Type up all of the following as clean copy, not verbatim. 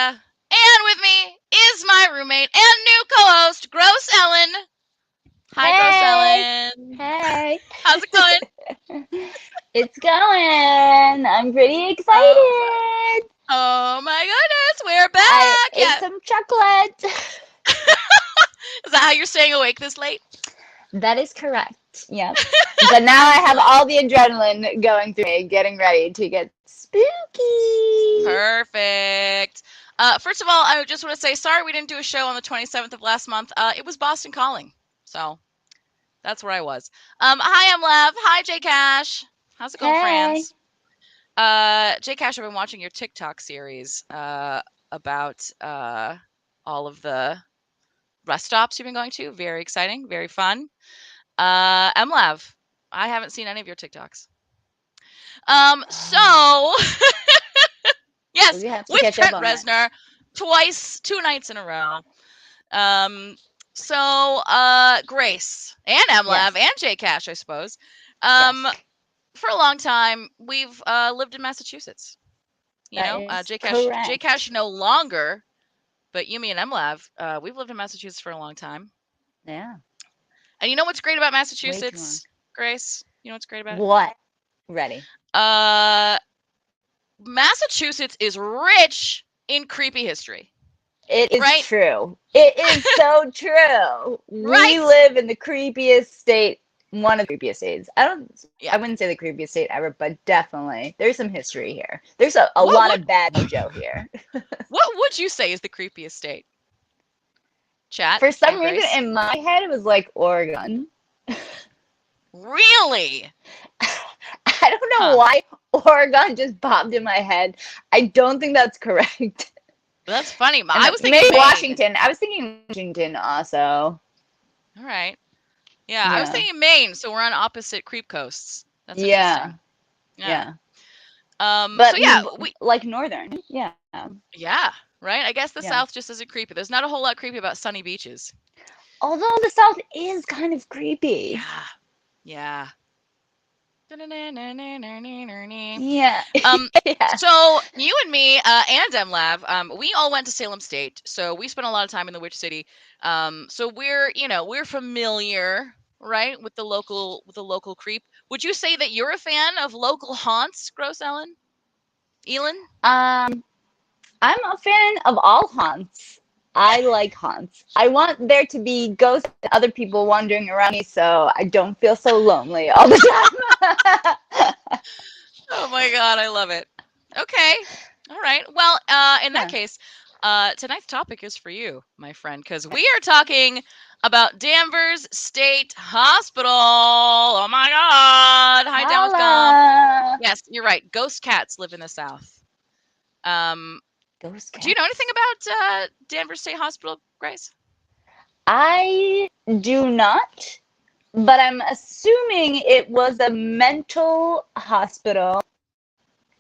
Amnesia. And with me is my roommate and new co-host, Gross Ellen. Hi, Gross Ellen. Hey. How's it going? It's going. I'm pretty excited. Oh my goodness, we're back. I ate some chocolate. Is that how you're staying awake this late? That is correct. Yep. But now I have all the adrenaline going through me, getting ready to get spooky. Perfect. First of all, I just want to say sorry we didn't do a show on the 27th of last month. It was Boston calling, so that's where I was. Hi, I'm Lev. Hi, J Cash. How's it going, friends? J Cash, I've been watching your TikTok series about all of the rest stops you've been going to. Very exciting, very fun. MLav, I haven't seen any of your TikToks. So yes, with Trent Reznor, twice, 2 nights in a row. So Grace and MLav and J Cash, I suppose. For a long time, we've lived in Massachusetts. You know, J Cash no longer, but Yumi and MLav, we've lived in Massachusetts for a long time. Yeah. And you know what's great about Massachusetts, Grace? You know what's great about it? What? Ready. Massachusetts is rich in creepy history. It is true. It is so true. We live in the creepiest state, one of the creepiest states. I wouldn't say the creepiest state ever, but definitely there's some history here. There's a lot of bad mojo here. What would you say is the creepiest state? Chat. For some reason, in my head, it was like Oregon. Really? I don't know why Oregon just popped in my head. I don't think that's correct. That's funny. I was thinking maybe Washington. I was thinking Washington also. All right. Yeah, I was thinking Maine, so we're on opposite creep coasts. That's interesting. Yeah. But so yeah, we like northern. Yeah. Yeah, right? I guess the South just isn't creepy. There's not a whole lot creepy about sunny beaches. Although the South is kind of creepy. Yeah. Yeah. So you and me and MLav, we all went to Salem State, so we spent a lot of time in the Witch City. So we're familiar, right, with the local creep. Would you say that you're a fan of local haunts, Gross Ellen? Elin? I'm a fan of all haunts. I like haunts. I want there to be ghosts and other people wandering around me so I don't feel so lonely all the time. Oh my God, I love it. Okay. All right. Well, in that case, tonight's topic is for you, my friend, because we are talking about Danvers State Hospital. Oh my God. Hi, Down with Gump. Yes, you're right. Ghost cats live in the South. Do you know anything about Danvers State Hospital, Grace? I do not, but I'm assuming it was a mental hospital,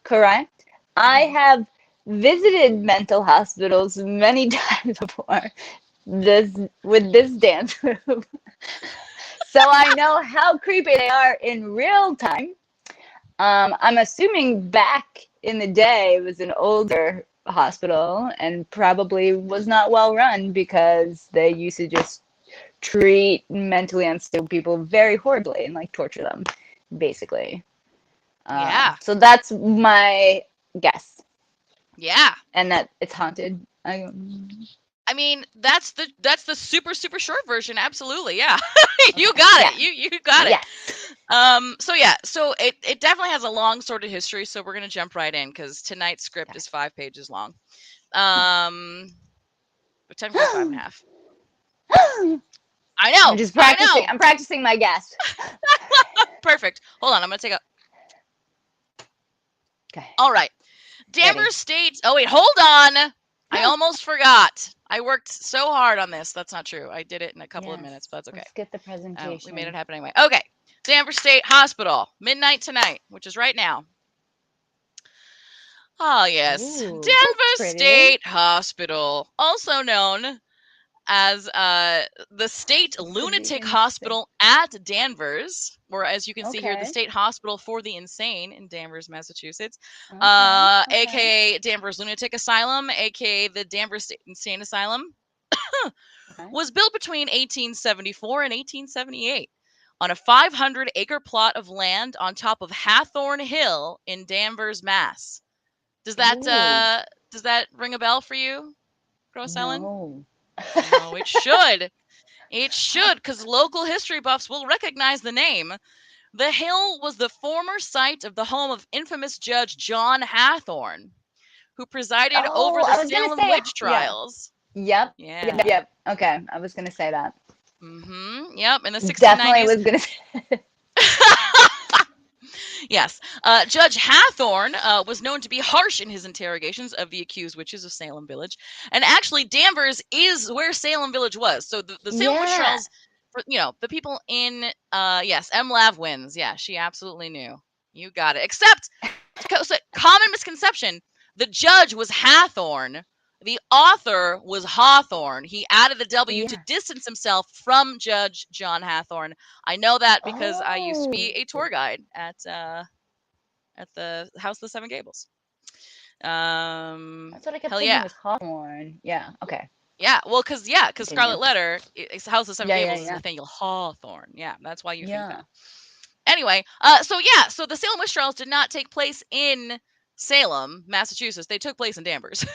correct? I have visited mental hospitals many times before with this dance group. So I know how creepy they are in real time. I'm assuming back in the day it was an older hospital and probably was not well run because they used to just treat mentally unstable people very horribly and like torture them, basically. So that's my guess. Yeah. And that it's haunted. I mean, that's the super short version. Absolutely, yeah. You got it. You got it. So it definitely has a long sordid history. So we're gonna jump right in because tonight's script is 5 pages long. But technically 5.5. I know. I'm just practicing. I'm practicing my guess. Perfect. Hold on. I'm gonna take a. Okay. All right. Danvers State. Oh wait, hold on. I almost forgot. I worked so hard on this. That's not true. I did it in a couple of minutes, but that's okay. Let's get the presentation. We made it happen anyway. Okay. Danvers State Hospital, midnight tonight, which is right now. Oh, yes. Danvers State Hospital, also known as the state lunatic hospital at Danvers, or as you can see here, the state hospital for the insane in Danvers, Massachusetts, aka Danvers Lunatic Asylum, aka the Danvers State Insane Asylum, was built between 1874 and 1878 on a 500-acre plot of land on top of Hathorn Hill in Danvers, Mass. Does that ring a bell for you, Gross Ellen? No. No, it should. It should, because local history buffs will recognize the name. The hill was the former site of the home of infamous Judge John Hathorn, who presided over the Salem witch trials. Yep. Yeah. Yep. Okay, I was gonna say that. Yep. In the 1690s. Definitely was gonna say. Yes. Judge Hathorn was known to be harsh in his interrogations of the accused witches of Salem Village. And actually, Danvers is where Salem Village was. So the Salem witch trials, the people in, yes, MLav wins. Yeah, she absolutely knew. You got it. Except, common misconception, the judge was Hathorn. The author was Hawthorne. He added the W to distance himself from Judge John Hathorn. I know that because I used to be a tour guide at the House of the Seven Gables. That's what I kept thinking was Hawthorne. Yeah. Okay. Yeah. Well, because Scarlet Letter, House of the Seven Gables is Nathaniel Hawthorne. Yeah, that's why you think that. Anyway, so the Salem witch trials did not take place in Salem, Massachusetts. They took place in Danvers.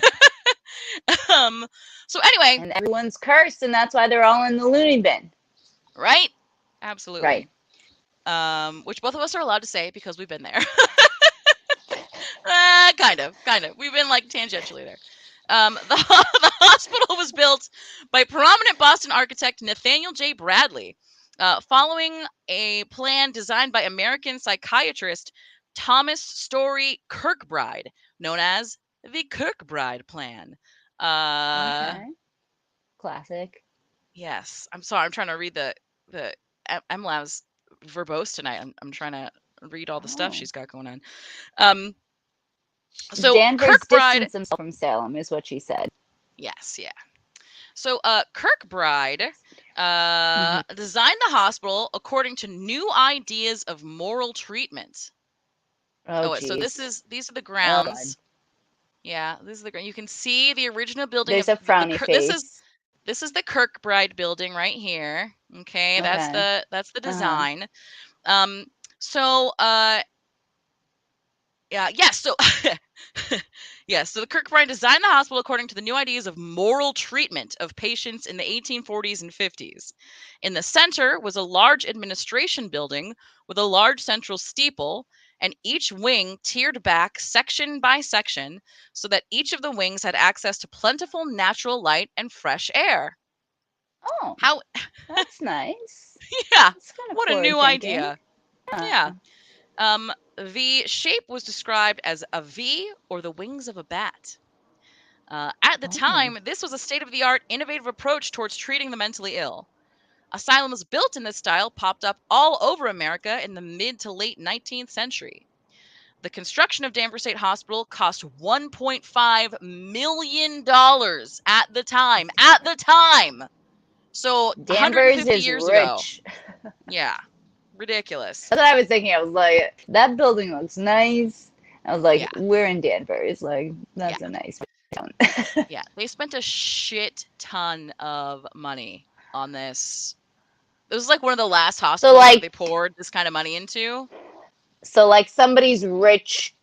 So anyway, and everyone's cursed, and that's why they're all in the loony bin. Right? Absolutely. Right. Which both of us are allowed to say because we've been there. Kind of. We've been like tangentially there. The hospital was built by prominent Boston architect Nathaniel J. Bradley, following a plan designed by American psychiatrist Thomas Story Kirkbride, known as the Kirkbride Plan. Classic. Yes. I'm sorry. I'm trying to read the MLav's verbose tonight. I'm trying to read all the stuff she's got going on. So Danvers Kirkbride distanced himself from Salem, is what she said. Yes. Yeah. So Kirkbride designed the hospital according to new ideas of moral treatment. So these are the grounds. Yeah, this is the ground. You can see the original building. There's a frowny face. This is the Kirkbride building right here. Okay, that's the design. So the Kirkbride designed the hospital according to the new ideas of moral treatment of patients in the 1840s and 50s. In the center was a large administration building with a large central steeple, and each wing tiered back section by section so that each of the wings had access to plentiful natural light and fresh air. Oh, that's nice. Yeah, what a new idea. Yeah. The shape was described as a V or the wings of a bat. At the time, this was a state-of-the-art, innovative approach towards treating the mentally ill. Asylums built in this style popped up all over America in the mid to late 19th century. The construction of Danvers State Hospital cost $1.5 million at the time. At the time! So Danvers 150 is years rich. ago. Yeah. Ridiculous. That's what I was thinking. I was like, that building looks nice. I was like, we're in Danvers. Like, that's a nice town. Yeah, they spent a shit ton of money on this. It was like one of the last hospitals that they poured this kind of money into. So, like, somebody's rich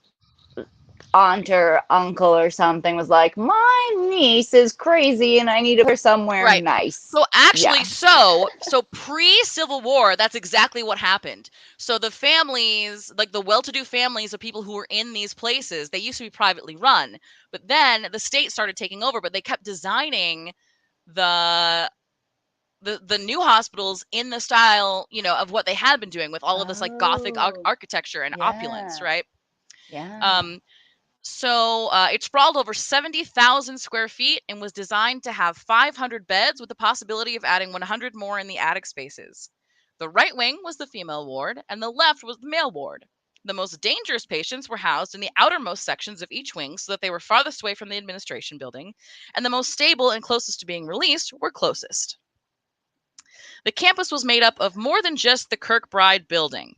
aunt or uncle or something was like, my niece is crazy and I need her somewhere nice. So actually, so pre-Civil War, that's exactly what happened. So the families, like the well-to-do families of people who were in these places, they used to be privately run, but then the state started taking over, but they kept designing the new hospitals in the style, of what they had been doing with all of this like Gothic architecture and opulence, right? Yeah. So it sprawled over 70,000 square feet and was designed to have 500 beds with the possibility of adding 100 more in the attic spaces. The right wing was the female ward and the left was the male ward. The most dangerous patients were housed in the outermost sections of each wing so that they were farthest away from the administration building, and the most stable and closest to being released were closest. The campus was made up of more than just the Kirkbride building.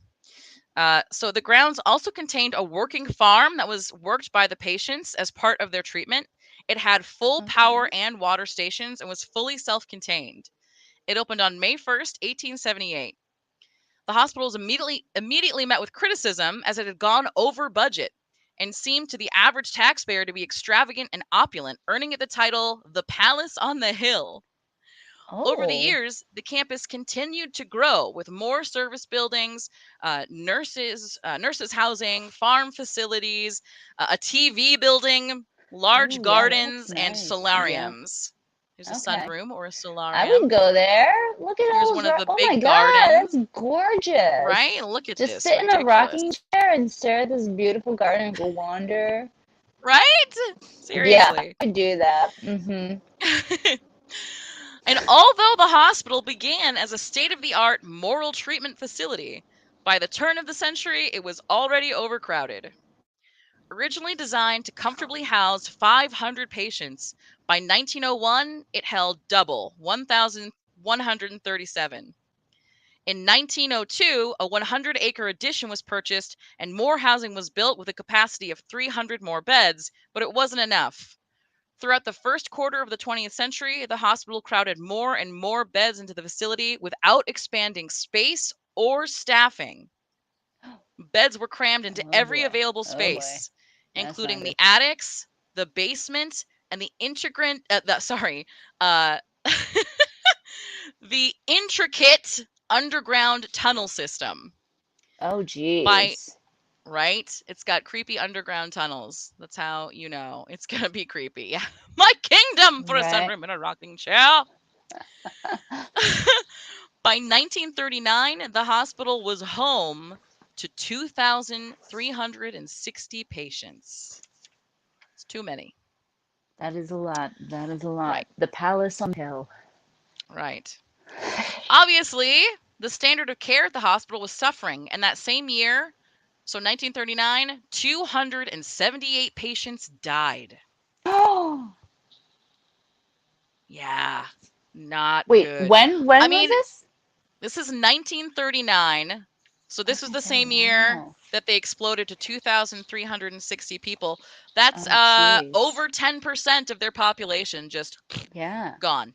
So the grounds also contained a working farm that was worked by the patients as part of their treatment. It had full power and water stations and was fully self-contained. It opened on May 1st, 1878. The hospital was immediately met with criticism as it had gone over budget and seemed to the average taxpayer to be extravagant and opulent, earning it the title the Palace on the Hill. Over the Oh. years, the campus continued to grow with more service buildings, nurses housing, farm facilities, a TV building, large Oh, yeah, that's gardens, and nice. Yeah. solariums. There's a Okay. sunroom or a I would solarium. go there. Look at Here's all one those of the oh my big God, gardens, that's right? gorgeous. Look at Just this, sit in a ridiculous. rocking chair and stare at this beautiful garden and go wander. Right? Yeah, Seriously. I would do that. Mm-hmm. And although the hospital began as a state-of-the-art moral treatment facility, by the turn of the century, it was already overcrowded. Originally designed to comfortably house 500 patients, by 1901 it held double, 1,137. In 1902, a 100-acre addition was purchased and more housing was built with a capacity of 300 more beds, but it wasn't enough. Throughout the first quarter of the 20th century, the hospital crowded more and more beds into the facility without expanding space or staffing. Beds were crammed into Oh every boy. available Oh boy. space, That's not including the good. attics, the basement, and uh, the intricate underground tunnel system. Oh By geez. right, it's got creepy underground tunnels. That's how you know it's gonna be creepy. Yeah, my kingdom for a Right. sunroom and a rocking chair. By 1939, the hospital was home to 2,360 patients. It's too many. That is a lot. That is a lot. Right, The Palace on the Hill. right. Obviously, the standard of care at the hospital was suffering, and that same year, so 1939, 278 patients died. Oh. Yeah, not Wait, good. when I was mean, this? this is 1939. So this was the Okay, same year wow. that they exploded to 2,360 people. That's Oh jeez. over 10% of their population just Yeah. gone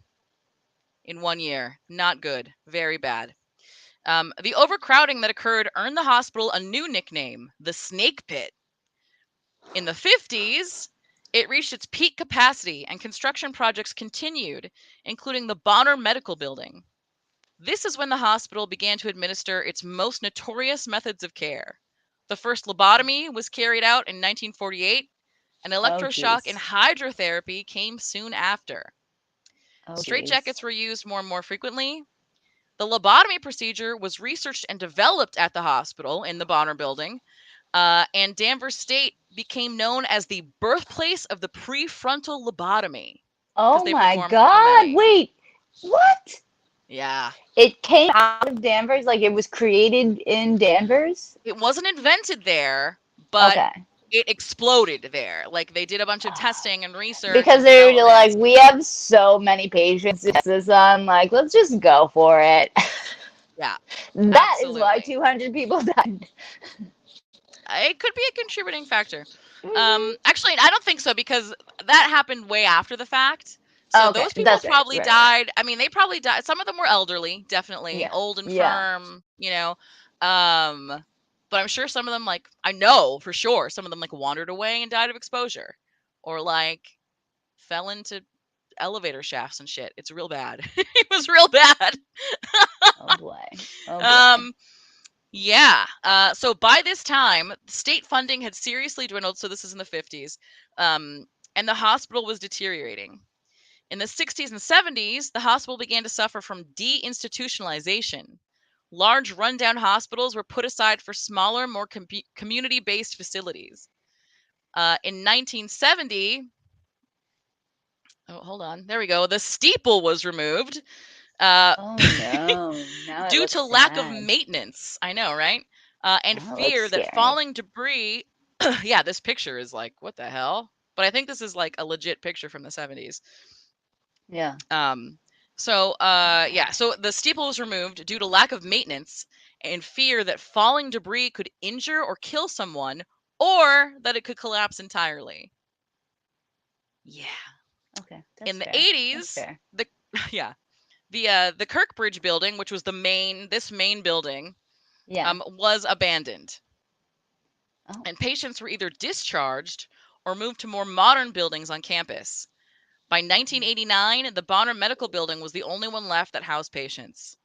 in 1 year. Not good. Very bad. The overcrowding that occurred earned the hospital a new nickname, the Snake Pit. In the 50s, it reached its peak capacity and construction projects continued, including the Bonner Medical Building. This is when the hospital began to administer its most notorious methods of care. The first lobotomy was carried out in 1948, and Oh electroshock and jeez. hydrotherapy came soon after. Oh Straitjackets jeez. were used more and more frequently. The lobotomy procedure was researched and developed at the hospital in the Bonner building, and Danvers State became known as the birthplace of the prefrontal lobotomy because Oh they my performed so God. many. Wait. What? Yeah. It came out of Danvers, like it was created in Danvers? It wasn't invented there, but Okay. it exploded there. Like they did a bunch of testing and research Because and they're like, development. we have so many patients to test this on, like, let's just go for it. Yeah, That is why absolutely. 200 people died. It could be a contributing factor. Hmm. Actually, I don't think so because that happened way after the fact. So Okay, those people that's right. probably Right, right, right. died. I mean, they probably died. Some of them were elderly, definitely Yeah. old, Yeah. infirm, you know. Um, but I'm sure some of them, like, I know for sure, some of them like wandered away and died of exposure, or like fell into elevator shafts and shit. It's real bad. It was real bad. Oh boy. Oh boy. Um, yeah. So by this time, state funding had seriously dwindled. So this is in the 50s. Um, and the hospital was deteriorating. In the 60s and 70s, the hospital began to suffer from deinstitutionalization. Large rundown hospitals were put aside for smaller, more community based facilities. In 1970, oh, hold on, there we go. The steeple was removed uh, Oh no. Now it due looks to lack of sad. maintenance. I know, right? and That fear looks that scary. falling debris. Yeah, this picture is like, what the hell? But I think this is like a legit picture from the 70s. Yeah. So the steeple was removed due to lack of maintenance and fear that falling debris could injure or kill someone, or that it could collapse entirely. Yeah. Okay. In That's the fair. That's 80s, fair. the yeah, the Kirkbridge building, which was this main building, Yeah. was abandoned. Oh. And patients were either discharged or moved to more modern buildings on campus. By 1989, the Bonner Medical Building was the only one left that housed patients.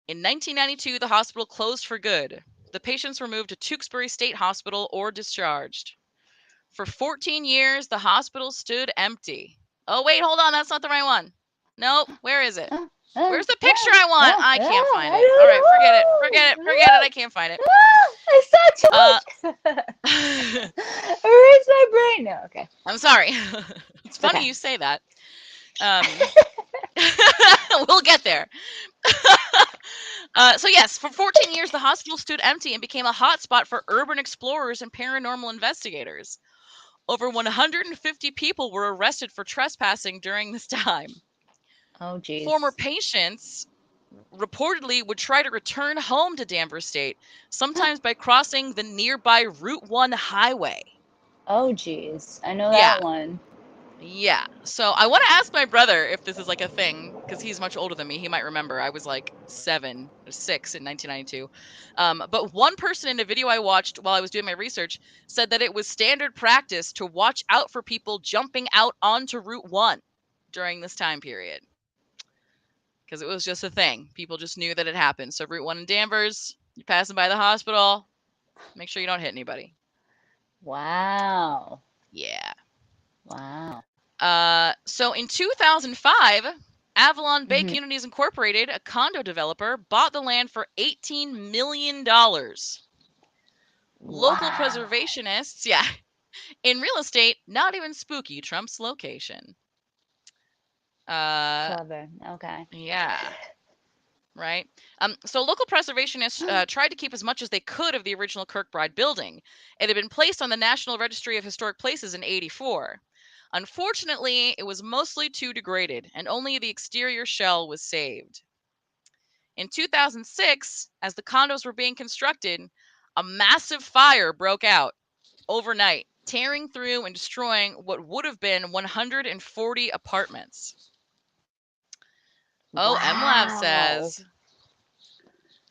In 1992, the hospital closed for good. The patients were moved to Tewksbury State Hospital or discharged. For 14 years, the hospital stood empty. Oh, wait, hold on. That's not the right one. Nope. Where is it? Where's the picture I want? I can't find it. All right, forget it. Forget it. Forget it. I can't find it. I saw Uh, too much. Erase my brain. No, okay. I'm sorry. It's funny Okay. you say that. We'll get there. So yes, for 14 years, the hospital stood empty and became a hotspot for urban explorers and paranormal investigators. Over 150 people were arrested for trespassing during this time. Oh, Former jeez. patients reportedly would try to return home to Danvers State, sometimes by crossing the nearby Route 1 highway. Oh, jeez. I know Yeah, that one. yeah. So I want to ask my brother if this is like a thing because he's much older than me. He might remember. I was like 6 in 1992. But one person in a video I watched while I was doing my research said that it was standard practice to watch out for people jumping out onto Route 1 during this time period because it was just a thing. People just knew that it happened. So Route 1 in Danvers, you're passing by the hospital, make sure you don't hit anybody. Wow. Yeah. Wow. So in 2005, Avalon Bay Hmm. Communities Incorporated, a condo developer, bought the land for $18 million. Local Wow. preservationists, yeah, in real estate, not even spooky trumps location. Uh, Clever. Okay. yeah, right. So local preservationists tried to keep as much as they could of the original Kirkbride building. It had been placed on the National Registry of Historic Places in '84. Unfortunately, it was mostly too degraded, and only the exterior shell was saved. In 2006, as the condos were being constructed, a massive fire broke out overnight, tearing through and destroying what would have been 140 apartments. Oh, MLab Wow. says,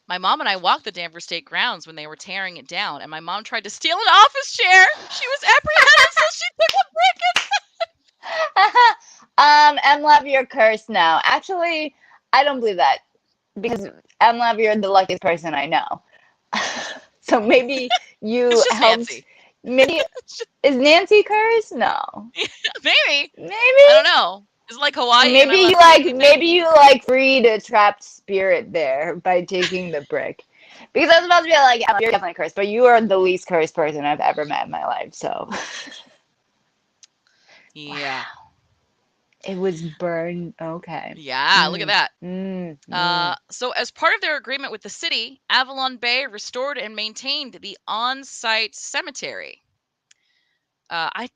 my mom and I walked the Danvers State grounds when they were tearing it down, and my mom tried to steal an office chair. She was apprehended, so she took a brick. MLab, you're cursed now. Actually, I don't believe that because MLab, you're the luckiest person I know. So maybe It's you just helped. Nancy. Maybe is Nancy cursed? No. Maybe. Maybe. I don't know. Is it like Or Hawaii and I don't have to do anything? maybe you like freed a trapped spirit there by taking the brick. Because I was about to be like, "Oh, you're definitely cursed, but you are the least cursed person I've ever met in my life. So Yeah. wow. It was burned. Okay. Yeah, look at Mm, that. mm, mm. So, as part of their agreement with the city, Avalon Bay restored and maintained the on site cemetery. I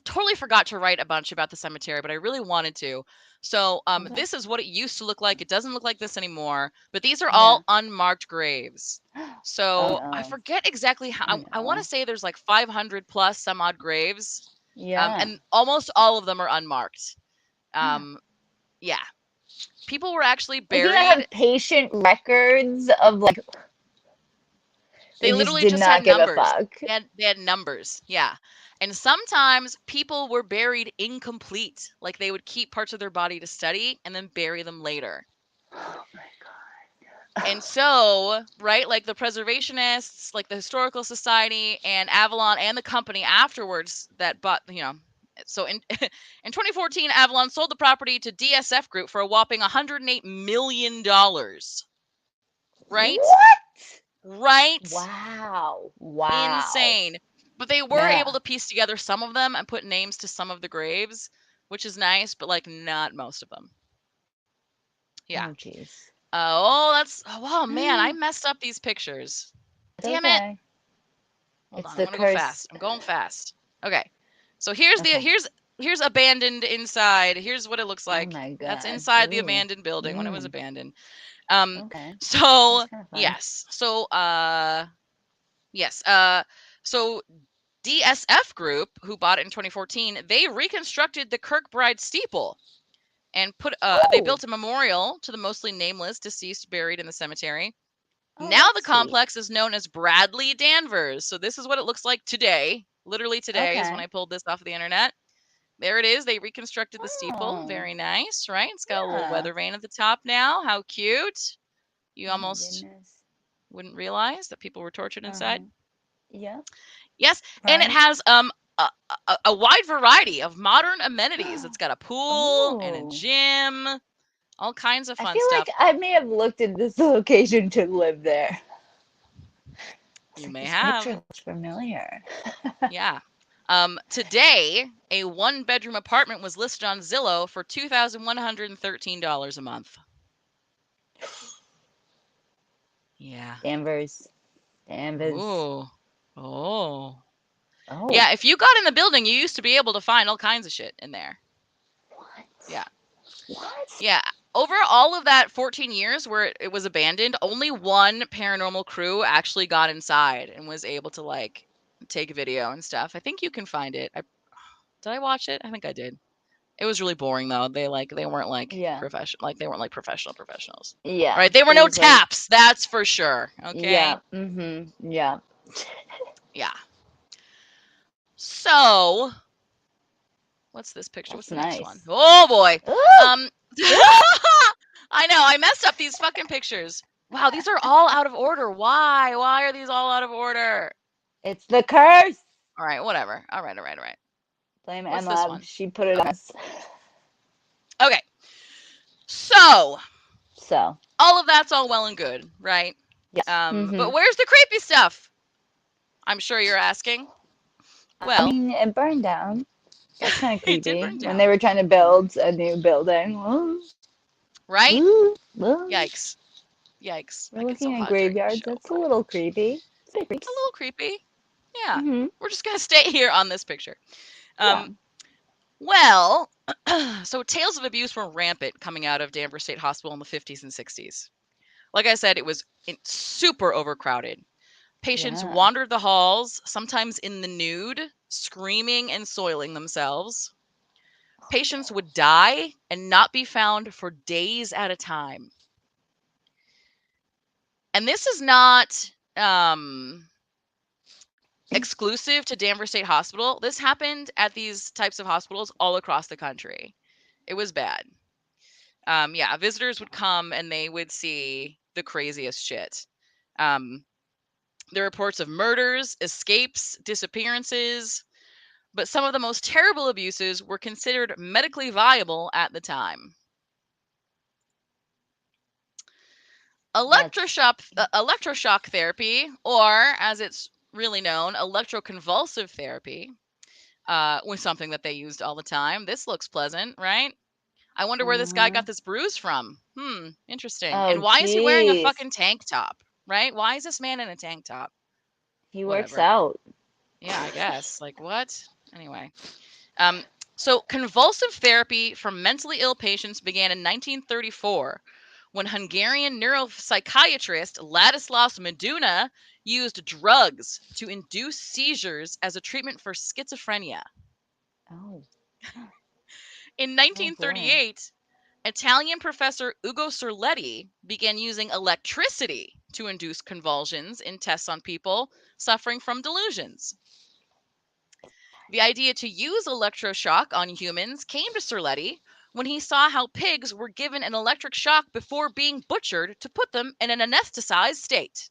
totally forgot to write a bunch about the cemetery, but I really wanted to. So, Okay. this is what it used to look like. It doesn't look like this anymore, but these are Yeah. all unmarked graves. Oh So, I no. forget exactly how, Oh I want to no. say there's like 500 plus some odd graves, Yeah. and almost all of them are unmarked. Um, yeah. People were actually Like you don't buried. have patient records of like They they just literally did just had not give a numbers. fuck. They had numbers, yeah. And sometimes people were buried incomplete. Like they would keep parts of their body to study and then bury them later. Oh my And so, right, like the preservationists, like the Historical Society and Avalon and the company afterwards that bought, so in in 2014, Avalon sold the property to DSF Group for a whopping $108 million. Right? What? Right? Wow. Wow. Insane. But they were able Yeah. to piece together some of them and put names to some of the graves, which is nice, but like not most of them. Yeah. Oh jeez. Oh, that's oh wow, man, I messed up these pictures. Damn it. Okay. Hold It's on. the I'm going to go curse. fast. I'm going fast. Okay. So here's Okay. here's abandoned inside. Here's what it looks Oh like. my God. That's inside the Ooh. abandoned building when it was Mm. abandoned. Okay. So That's kind of fun. yes. So yes. So DSF Group, who bought it in 2014, they reconstructed the Kirkbride steeple and they built a memorial to the mostly nameless deceased buried in the cemetery. Oh, Now the that's sweet. complex is known as Bradley Danvers. So this is what it looks like today. Literally today is when Okay. I pulled this off of the internet. There it is. They reconstructed the steeple. Oh, Very nice, right? It's got a little yeah. weather vane at the top now. How cute. You Oh my almost goodness. wouldn't realize that people were tortured inside. Yep. Yes, and it Right. has a wide variety of modern amenities. It's got a pool and a Oh. gym, all kinds of I fun feel stuff. like I may have looked at this location to live there. You may This have. picture looks familiar. Yeah. Today, a one-bedroom apartment was listed on Zillow for $2,113 a month. Yeah. Danvers. Danvers. Oh. Oh. Oh. Yeah, if you got in the building, you used to be able to find all kinds of shit in there. What? Yeah. What? Yeah. Over all of that 14 years where it was abandoned, only one paranormal crew actually got inside and was able to like take a video and stuff. I think you can find it. Did I watch it? I think I did. It was really boring though. They weren't like Yeah. professionals. Yeah. All right, there were It no was like, taps, that's for sure. Okay. yeah. Mm-hmm. Yeah. Yeah. So, what's this picture? What's That's the next one? nice. Oh boy. Ooh! Um I know, I messed up these fucking pictures. Wow, these are all out of order. Why? Why are these all out of order? It's the curse. All right, whatever. All right. Blame What's this MLab. one? She put it on us. Okay. So, So. all of that's all well and good, right? Yes. But where's the creepy stuff? I'm sure you're asking. Well, I mean, it burned down. That's kind of it did creepy. burn When down. they were trying to build a new building. Ooh. Right? Ooh. Ooh. Yikes. We're I get so looking at hot during the graveyards. show. That's a little creepy. A little creepy. Yeah. Mm-hmm. We're just going to stay here on this picture. Yeah. Well, so tales of abuse were rampant coming out of Danvers State Hospital in the 50s and 60s. Like I said, it was super overcrowded. Patients Yeah. wandered the halls, sometimes in the nude, screaming and soiling themselves. Patients would die and not be found for days at a time. And this is not exclusive to Danvers State Hospital. This happened at these types of hospitals all across the country. It was bad. Yeah, visitors would come and they would see the craziest shit. There are reports of murders, escapes, disappearances, but some of the most terrible abuses were considered medically viable at the time. Electroshock therapy, or as it's really known, electroconvulsive therapy, was something that they used all the time. This looks pleasant, right? I wonder where this guy got this bruise from. Interesting. Oh, And why is he wearing a jeez. fucking tank top, right? Why is this man in a tank top? He works Whatever. out. Yeah, I guess. Like, what? Anyway. So convulsive therapy for mentally ill patients began in 1934 when Hungarian neuropsychiatrist Ladislaus Meduna used drugs to induce seizures as a treatment for schizophrenia. Oh. In Oh, 1938, Italian professor Ugo Cerletti began using electricity to induce convulsions in tests on people suffering from delusions. The idea to use electroshock on humans came to Cerletti when he saw how pigs were given an electric shock before being butchered to put them in an anesthetized state.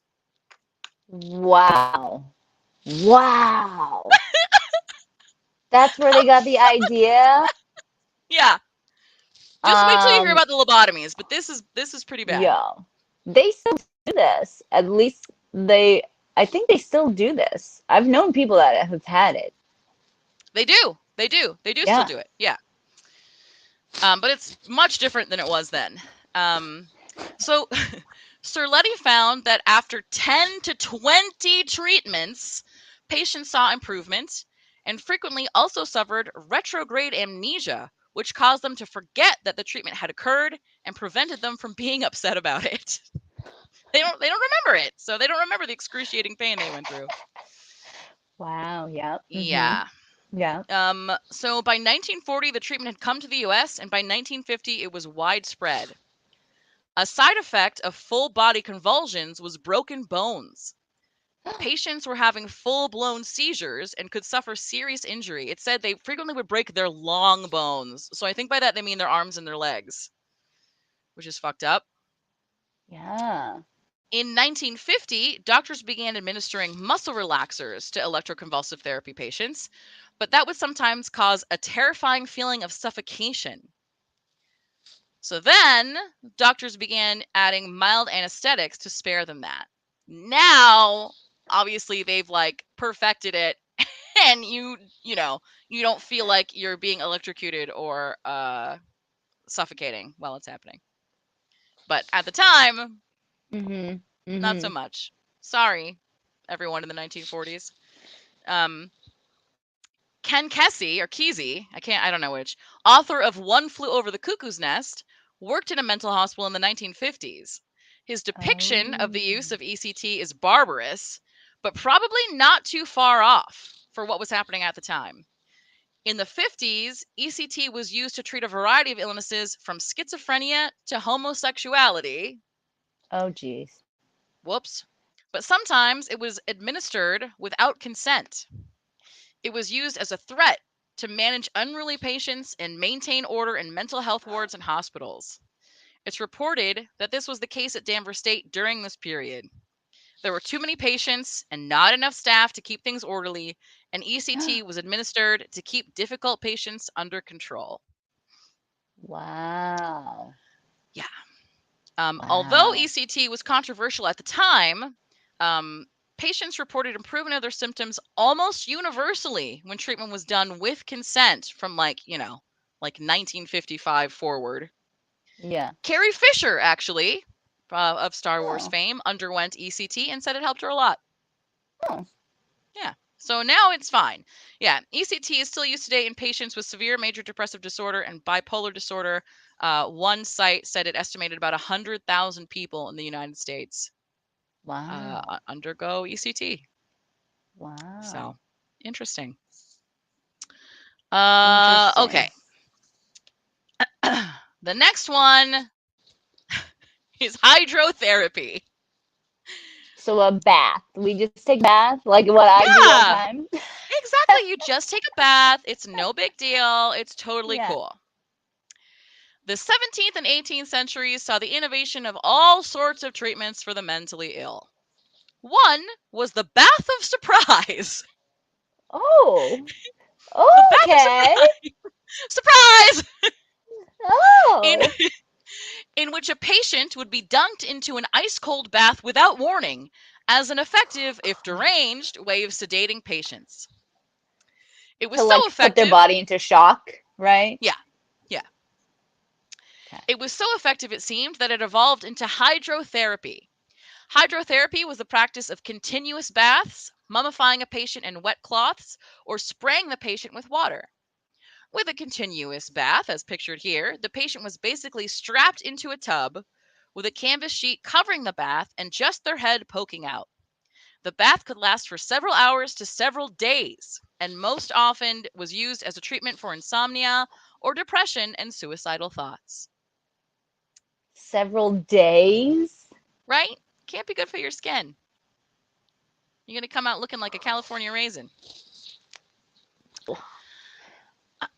Wow. Wow. That's where they got the idea. Yeah. Just wait till you hear about the lobotomies, but this is pretty bad. Yeah. They still do this. At least I think they still do this. I've known people that have had it. They do still do it. Yeah. But it's much different than it was then. So Cerletti found that after 10 to 20 treatments, patients saw improvement and frequently also suffered retrograde amnesia, which caused them to forget that the treatment had occurred and prevented them from being upset about it. They don't remember it, so they don't remember the excruciating pain they went through. Wow. Yep. Yeah. Yeah. So by 1940, the treatment had come to the US, and by 1950, it was widespread. A side effect of full body convulsions was broken bones. Patients were having full-blown seizures and could suffer serious injury. It said they frequently would break their long bones. So I think by that they mean their arms and their legs, which is fucked up. Yeah. In 1950, doctors began administering muscle relaxers to electroconvulsive therapy patients, but that would sometimes cause a terrifying feeling of suffocation. So then, doctors began adding mild anesthetics to spare them that. Now, obviously, they've like perfected it, and you don't feel like you're being electrocuted or suffocating while it's happening. But at the time, not so much. Sorry, everyone in the 1940s. Ken Kesey, or Kesey, I don't know which, author of One Flew Over the Cuckoo's Nest, worked in a mental hospital in the 1950s. His depiction of the use of ECT is barbarous, but probably not too far off for what was happening at the time. In the 50s, ECT was used to treat a variety of illnesses from schizophrenia to homosexuality. Oh, geez. Whoops. But sometimes it was administered without consent. It was used as a threat to manage unruly patients and maintain order in mental health wards and hospitals. It's reported that this was the case at Danvers State during this period. There were too many patients and not enough staff to keep things orderly, and ECT was administered to keep difficult patients under control. Wow. Yeah. Wow. Although ECT was controversial at the time, patients reported improvement of their symptoms almost universally when treatment was done with consent from like 1955 forward. Yeah. Carrie Fisher, actually, of Star Wars Oh. fame, underwent ECT and said it helped her a lot. Oh. Yeah. So now it's fine. Yeah. ECT is still used today in patients with severe major depressive disorder and bipolar disorder. One site said it estimated about 100,000 people in the United States Wow. undergo ECT. Wow. So interesting. Interesting. Okay. The next one is hydrotherapy. So a bath. We just take a bath, like what I do at Yeah, times. exactly. You just take a bath. It's no big deal. It's totally Yeah. cool. The 17th and 18th centuries saw the innovation of all sorts of treatments for the mentally ill. One was the bath of surprise. Oh. The bath of Okay. surprise. In Oh. in which a patient would be dunked into an ice-cold bath without warning as an effective, if deranged, way of sedating patients. It was To so like put their effective. body into shock, right? Yeah, yeah. Okay. It was so effective, it seemed, that it evolved into hydrotherapy. Hydrotherapy was the practice of continuous baths, mummifying a patient in wet cloths, or spraying the patient with water. With a continuous bath, as pictured here, the patient was basically strapped into a tub with a canvas sheet covering the bath and just their head poking out. The bath could last for several hours to several days, and most often was used as a treatment for insomnia or depression and suicidal thoughts. Several days? Right? Can't be good for your skin. You're going to come out looking like a California raisin.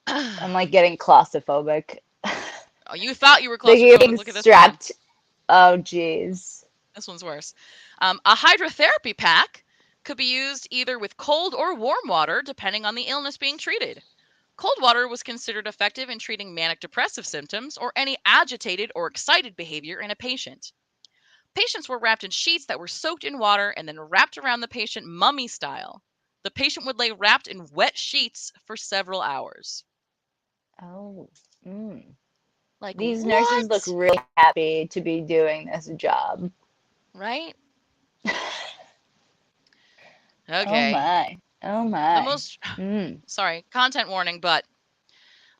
I'm like getting claustrophobic. Oh, you thought you were Thinking of claustrophobic. being Look at this one. strapped. Oh, jeez. This one's worse. A hydrotherapy pack could be used either with cold or warm water, depending on the illness being treated. Cold water was considered effective in treating manic depressive symptoms or any agitated or excited behavior in a patient. Patients were wrapped in sheets that were soaked in water and then wrapped around the patient mummy style. The patient would lay wrapped in wet sheets for several hours. Oh. Mm. Like, These nurses look what? really happy to be doing this job. Right? Oh Okay. my. Oh The my. most, Mm. sorry, content warning, but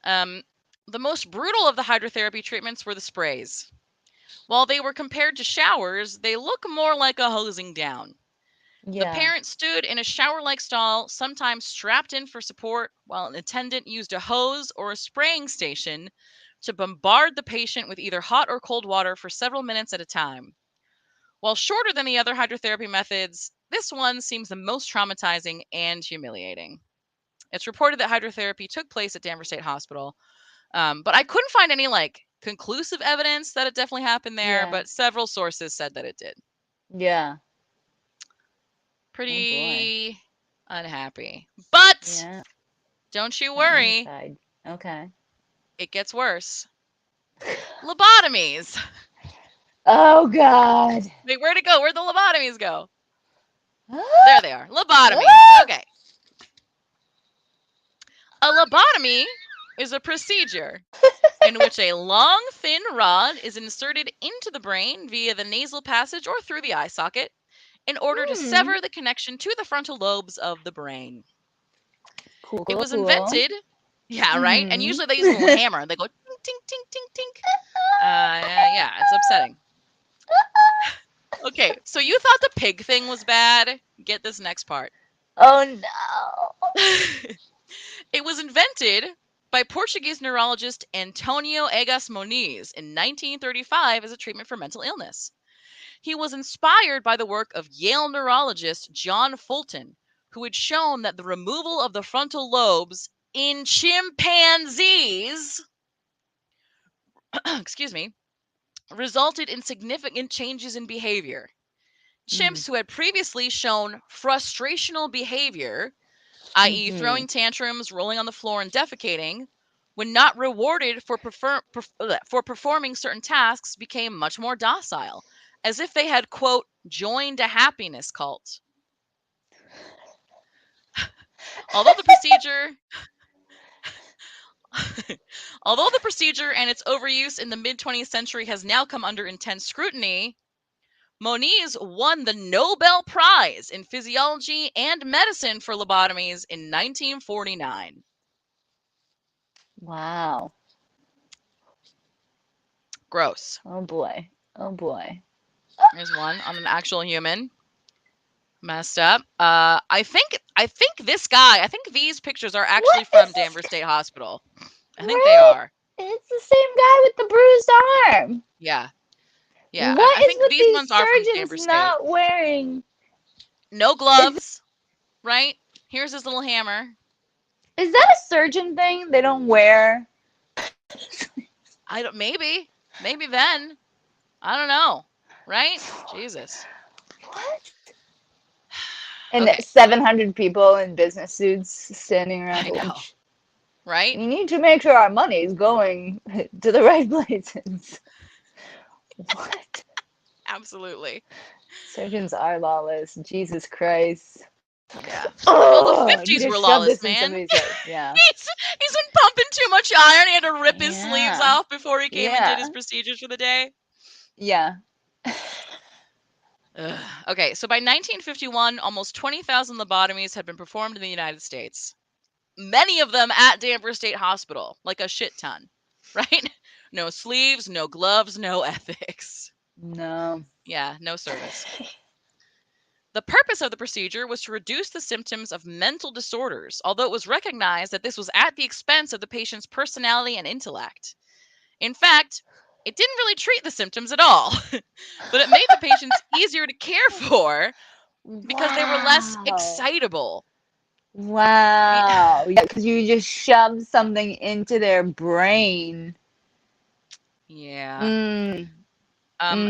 um, the most brutal of the hydrotherapy treatments were the sprays. While they were compared to showers, they look more like a hosing down. The Yeah. parent stood in a shower like stall, sometimes strapped in for support, while an attendant used a hose or a spraying station to bombard the patient with either hot or cold water for several minutes at a time. While shorter than the other hydrotherapy methods, this one seems the most traumatizing and humiliating. It's reported that hydrotherapy took place at Danvers State Hospital, but I couldn't find any conclusive evidence that it definitely happened there. Yeah. But several sources said that it did. Yeah. Oh boy. Pretty unhappy, but Yeah. don't you On the worry, inside. Okay. it gets worse. Lobotomies. Oh God. Wait, where'd it go? Where'd the lobotomies go? Ah! There they are. Lobotomies. Ah! Okay. A lobotomy is a procedure in which a long, thin rod is inserted into the brain via the nasal passage or through the eye socket in order to Hmm. sever the connection to the frontal lobes of the brain. Cool. It Cool. was Cool. invented, yeah, right? And Hmm. usually they use a little hammer. They go tink, tink, tink, tink, tink. Yeah, it's upsetting. Okay, so you thought the pig thing was bad? Get this next part. Oh no. It was invented by Portuguese neurologist Antonio Egas Moniz in 1935 as a treatment for mental illness. He was inspired by the work of Yale neurologist John Fulton, who had shown that the removal of the frontal lobes in chimpanzees, excuse me, resulted in significant changes in behavior. Chimps who had previously shown frustrational behavior, i.e., Mm-hmm. throwing tantrums, rolling on the floor, and defecating, when not rewarded for performing certain tasks, became much more docile, as if they had, quote, joined a happiness cult. Although the procedure Although the procedure and its overuse in the mid 20th century has now come under intense scrutiny, Moniz won the Nobel Prize in Physiology and Medicine for lobotomies in 1949. Wow. Gross. Oh boy. Oh boy. There's one on an actual human. Messed up. I think this guy. I think these pictures are actually What from is this Danvers guy? State Hospital. I think they Right? are. It's the same guy with the bruised arm. Yeah, yeah. I What is think with these these ones are from surgeons Danvers State. not wearing? No Is gloves, right? Here's his little hammer. is that a surgeon thing? They don't wear. I don't. Maybe then. I don't know. Right? Jesus. What? And Okay. 700 people in business suits standing around I the know. bench. Right? We need to make sure our money is going to the right places. What? Absolutely. Surgeons are lawless. Jesus Christ. Yeah. Well, the Oh, you 50s were just shove lawless, this in man. somebody's head. Yeah. He's been pumping too much iron. He had to rip his sleeves Yeah. off before he came and did his Yeah. procedures for the day. Yeah. Ugh. Okay, so by 1951, almost 20,000 lobotomies had been performed in the United States. Many of them at Danvers State Hospital, like a shit ton, right? No sleeves, no gloves, no ethics. No. Yeah, no service. The purpose of the procedure was to reduce the symptoms of mental disorders, although it was recognized that this was at the expense of the patient's personality and intellect. In fact, it didn't really treat the symptoms at all, but it made the patients easier to care for because they were less Wow. excitable. Wow. Yeah, because you just shove something into their brain. Yeah. Mm.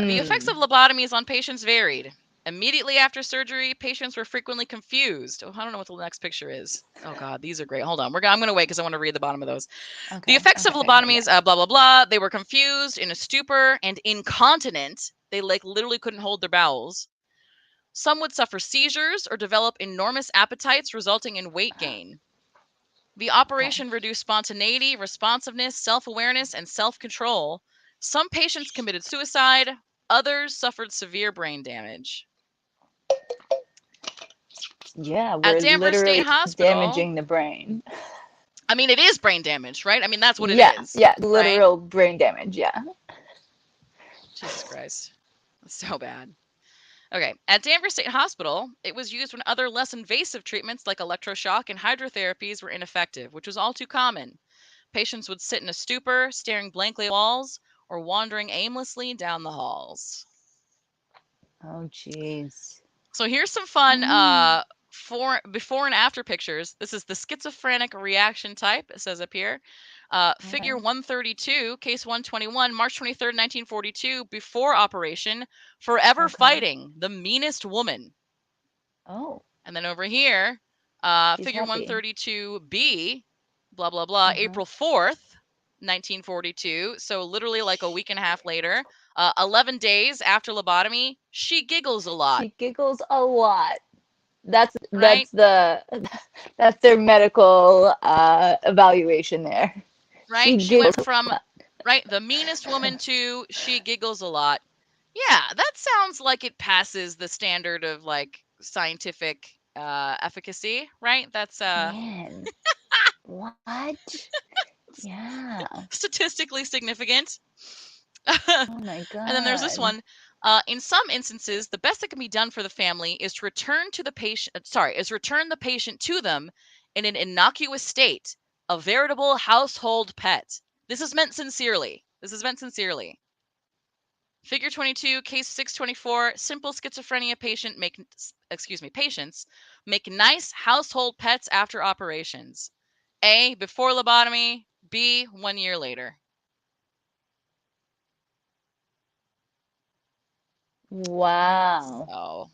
The effects of Mm. lobotomies on patients varied. Immediately after surgery, patients were frequently confused. Oh, I don't know what the next picture is. Oh God, these are great. Hold on, I'm going to wait because I want to read the bottom of those. The Okay. effects of Okay. Okay. lobotomies, blah blah blah. They were confused, in a stupor, and incontinent. They literally couldn't hold their bowels. Some would suffer seizures or develop enormous appetites, resulting in weight gain. The Okay. operation reduced spontaneity, responsiveness, self-awareness, and self-control. Some patients committed suicide. others suffered severe brain damage. Yeah, At we're Danvers State literally Hospital, damaging the brain. I mean, it is brain damage, right? I mean, that's what it Yeah, is, yeah, right? literal brain damage. Yeah. Jesus Christ. That's so bad. Okay. At Danvers State Hospital, it was used when other less invasive treatments like electroshock and hydrotherapies were ineffective, which was all too common. Patients would sit in a stupor, staring blankly at walls, or wandering aimlessly down the halls. Oh, jeez. So here's some fun before and after pictures. This is the schizophrenic reaction type, it says up here. Figure 132, case 121, March 23rd, 1942, before operation, forever fighting, the meanest woman. Oh. And then over here, figure happy. 132B, blah, blah, blah, April 4th, 1942. So literally like a week and a half later, 11 days after lobotomy, she giggles a lot. She giggles a lot. That's right? that's their medical evaluation there. Right? She went from the meanest woman to she giggles a lot. Yeah, that sounds like it passes the standard of like scientific efficacy, right? That's Man. What? Yeah. statistically significant. Oh my god. And then there's this one. In some instances, the best that can be done for the family is to return the patient to them in an innocuous state, a veritable household pet. This is meant sincerely. Figure 22, case 624, simple schizophrenia patients make nice household pets after operations. A, before lobotomy. B, 1 year later. Wow. Oh.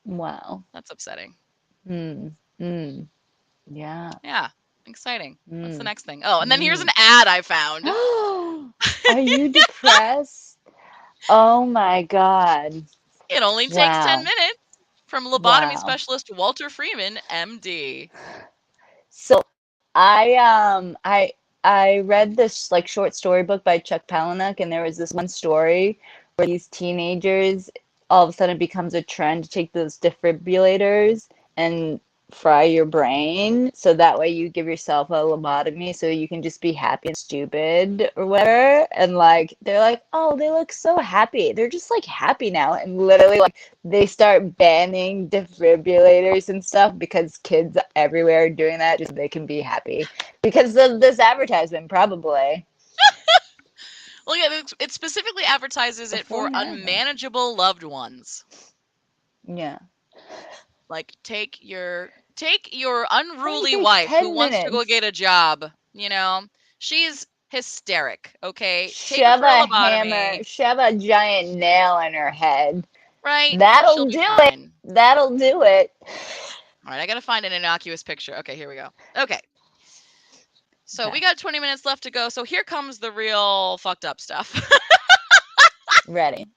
Wow. That's upsetting. Yeah. Yeah. Exciting. What's the next thing? Oh, and then here's an ad I found. Are you depressed? Oh my god. It only takes 10 minutes. From lobotomy specialist Walter Freeman, MD. So I read this like short story book by Chuck Palahniuk, and there was this one story where these teenagers all of a sudden it becomes a trend to take those defibrillators and fry your brain so that way you give yourself a lobotomy so you can just be happy and stupid or whatever. And like they're like, oh, they look so happy, they're just like happy now, and literally like they start banning defibrillators and stuff because kids everywhere are doing that just so they can be happy because of this advertisement probably. Well, yeah, it specifically advertises it for unmanageable loved ones. Yeah. Like take your unruly wife who wants to go get a job, you know. She's hysteric, okay? Take her for a lobotomy. Shove a giant nail in her head. Right? That'll do it. That'll do it. All right, I got to find an innocuous picture. Okay, here we go. Okay. So we got 20 minutes left to go. So here comes the real fucked up stuff. Ready.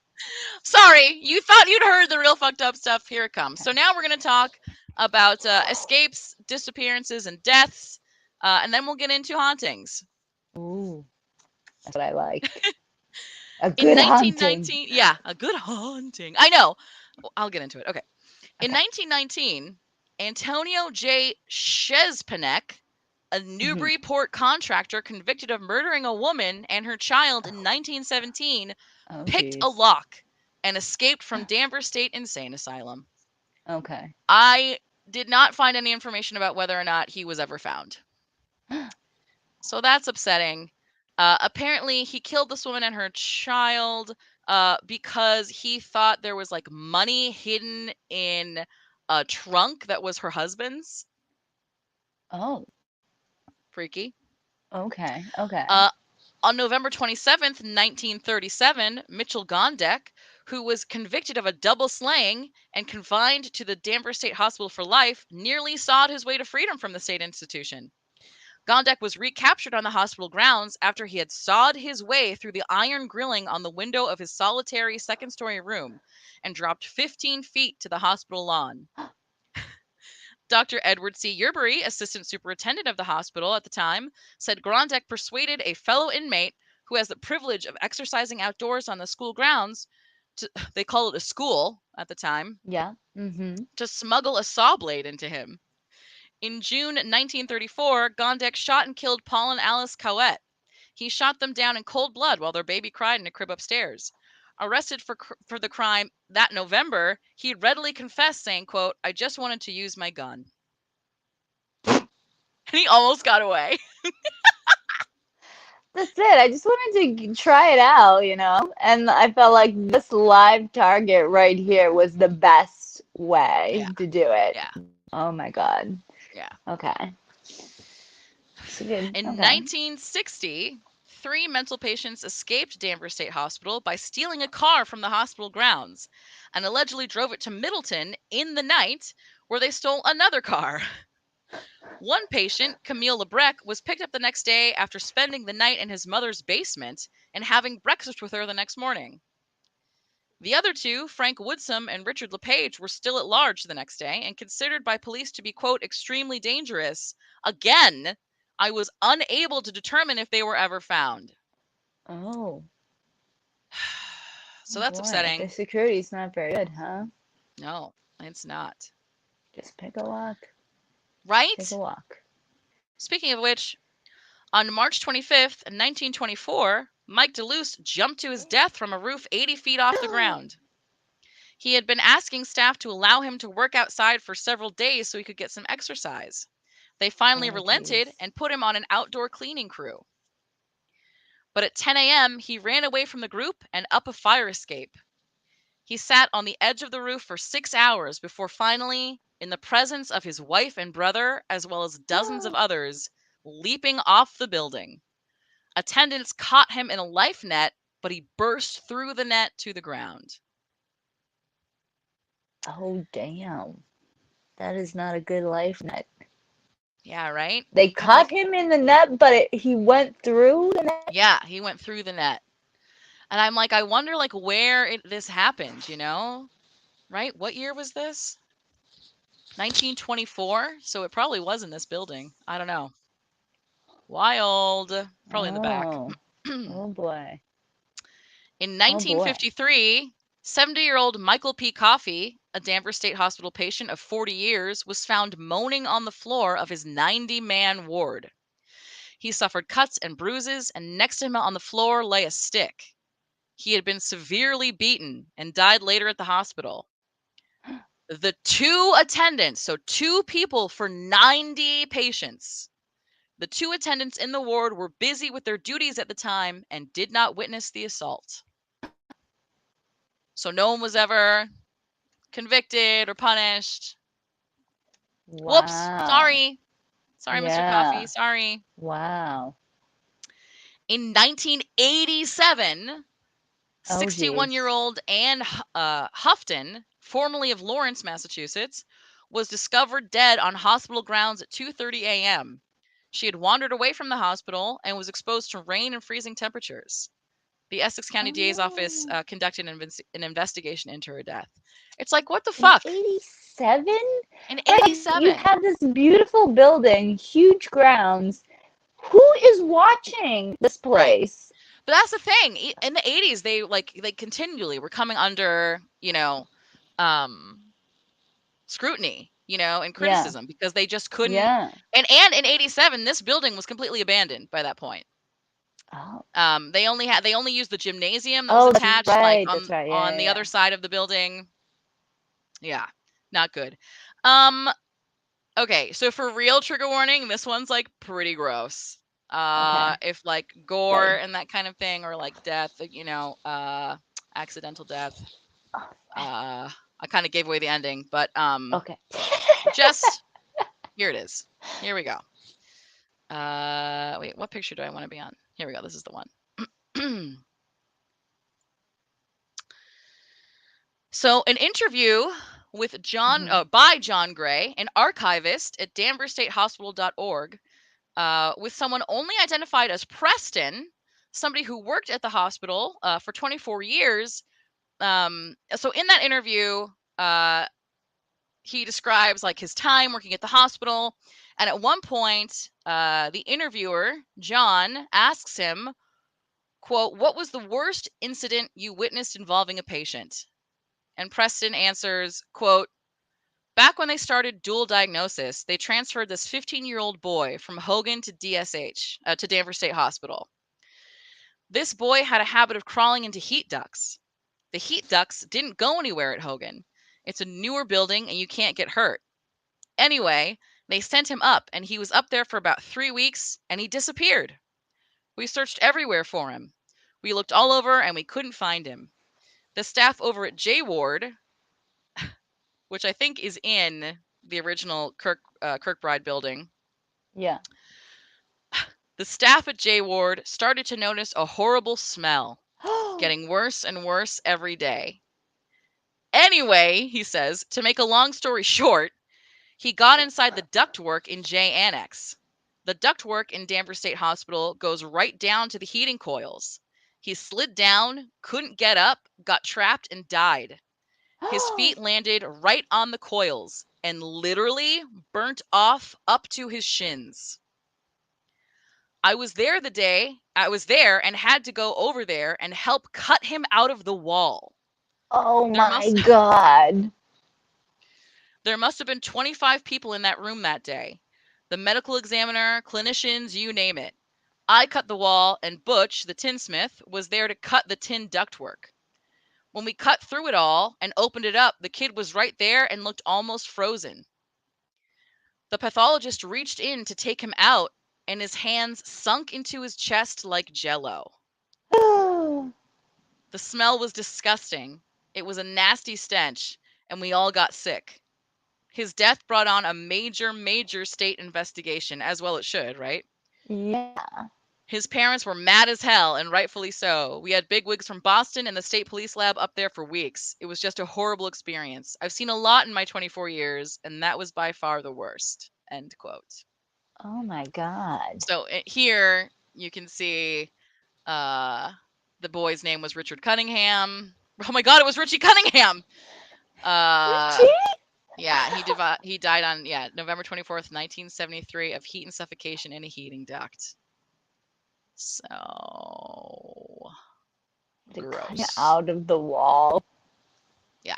Sorry, you thought you'd heard the real fucked up stuff. Here it comes. So now we're going to talk about escapes, disappearances, and deaths. And then we'll get into hauntings. Ooh, that's what I like. A good haunting. Yeah, a good haunting. I know. I'll get into it. Okay. In 1919, Antonio J. Szezpanek, a Newburyport contractor convicted of murdering a woman and her child in 1917, picked a lock and escaped from Danvers State Insane Asylum. Okay. I did not find any information about whether or not he was ever found. So that's upsetting. Apparently, he killed this woman and her child because he thought there was like money hidden in a trunk that was her husband's. Oh. Freaky. Okay. On November 27th, 1937, Mitchell Gondek, who was convicted of a double slaying and confined to the Danvers State Hospital for life, nearly sawed his way to freedom from the state institution. Gondek was recaptured on the hospital grounds after he had sawed his way through the iron grilling on the window of his solitary second-story room and dropped 15 feet to the hospital lawn. Dr. Edward C. Yerbury, assistant superintendent of the hospital at the time, said Gondek persuaded a fellow inmate who has the privilege of exercising outdoors on the school grounds, they call it a school at the time, Yeah. Mm-hmm. to smuggle a saw blade into him. In June 1934, Gondek shot and killed Paul and Alice Cowett. He shot them down in cold blood while their baby cried in a crib upstairs. Arrested for the crime that November, he readily confessed, saying, quote, "I just wanted to use my gun." And he almost got away. That's it. I just wanted to try it out, and I felt like this live target right here was the best way Yeah. to do it. Yeah. Oh my God. Yeah. Okay. So good. In Okay. 1960, 3 mental patients escaped Danvers State Hospital by stealing a car from the hospital grounds and allegedly drove it to Middleton in the night, where they stole another car. One patient, Camille Lebrec, was picked up the next day after spending the night in his mother's basement and having breakfast with her the next morning. The other 2, Frank Woodsum and Richard LePage, were still at large the next day and considered by police to be, quote, extremely dangerous. Again, I was unable to determine if they were ever found. Oh. So Oh that's boy. upsetting. The security's not very good, huh? No, it's not. Just pick a lock. Right? Take a walk. Speaking of which, on March 25th, 1924, Mike DeLuce jumped to his death from a roof 80 feet off the ground. He had been asking staff to allow him to work outside for several days so he could get some exercise. They finally relented and put him on an outdoor cleaning crew. But at 10 a.m., he ran away from the group and up a fire escape. He sat on the edge of the roof for 6 hours before finally, in the presence of his wife and brother, as well as dozens of others, leaping off the building. Attendants caught him in a life net, but he burst through the net to the ground. Oh, damn. That is not a good life net. Yeah, right? They caught him in the net, but he went through the net? Yeah, he went through the net. And I'm like, I wonder like where this happened, right? What year was this? 1924. So it probably was in this building. I don't know. Wild. Probably in the back. Oh boy. In Oh boy. 1953, 70-year-old Michael P. Coffey, a Danvers State Hospital patient of 40 years, was found moaning on the floor of his 90-man ward. He suffered cuts and bruises, and next to him on the floor lay a stick. He had been severely beaten and died later at the hospital. The 2 attendants, so 2 people for 90 patients, the 2 attendants in the ward were busy with their duties at the time and did not witness the assault. So no one was ever convicted or punished. Wow. Whoops. Sorry. Sorry, Mr. Coffey. Sorry. Wow. In 1987, 61-year-old Anne Huffton, formerly of Lawrence, Massachusetts, was discovered dead on hospital grounds at 2:30 a.m. She had wandered away from the hospital and was exposed to rain and freezing temperatures. The Essex County DA's office conducted an investigation into her death. It's like, what the fuck? 87? In 87. You have this beautiful building, huge grounds. Who is watching this place? Right. But that's the thing. In the 80s, they continually were coming under, scrutiny, and criticism because they just couldn't. Yeah. And in 87, this building was completely abandoned by that point. Oh. They only used the gymnasium that was attached on the other side of the building. Yeah, not good. Okay, so for real, trigger warning, this one's like pretty gross. If like gore and that kind of thing, or like death, accidental death. I kind of gave away the ending, but okay. Just here it is. Here we go. Wait, what picture do I want to be on? Here we go. This is the one. So an interview with by John Gray, an archivist at danversstatehospital.org, with someone only identified as Preston, somebody who worked at the hospital for 24 years. So in that interview, he describes like his time working at the hospital. And at one point, the interviewer, John, asks him, quote, "What was the worst incident you witnessed involving a patient?" And Preston answers, quote, "Back when they started dual diagnosis, they transferred this 15-year-old boy from Hogan to DSH, to Danvers State Hospital. This boy had a habit of crawling into heat ducts. The heat ducts didn't go anywhere at Hogan. It's a newer building and you can't get hurt. Anyway, they sent him up and he was up there for about 3 weeks and he disappeared. We searched everywhere for him. We looked all over and we couldn't find him. The staff over at J Ward, which I think is in the original Kirkbride building, Yeah. the staff at J Ward started to notice a horrible smell, getting worse and worse every day. Anyway, he says, to make a long story short, he got inside the ductwork in J Annex. The ductwork in Danvers State Hospital goes right down to the heating coils. He slid down, couldn't get up, got trapped, and died. His feet landed right on the coils and literally burnt off up to his shins. I was there and had to go over there and help cut him out of the wall. Oh my God. There must have been 25 people in that room that day. The medical examiner, clinicians, you name it. I cut the wall, and Butch, the tinsmith, was there to cut the tin ductwork. When we cut through it all and opened it up, the kid was right there and looked almost frozen. The pathologist reached in to take him out, and his hands sunk into his chest like jello. The smell was disgusting. It was a nasty stench, and we all got sick. His death brought on a major, major state investigation, as well it should, right? Yeah. His parents were mad as hell, and rightfully so. We had bigwigs from Boston and the state police lab up there for weeks. It was just a horrible experience. I've seen a lot in my 24 years, and that was by far the worst. End quote. Oh my God. So here you can see the boy's name was Richard Cunningham. Oh my God, it was Richie Cunningham. Richie? Yeah, he died on November 24th, 1973 of heat and suffocation in a heating duct. So gross. Out of the wall. Yeah.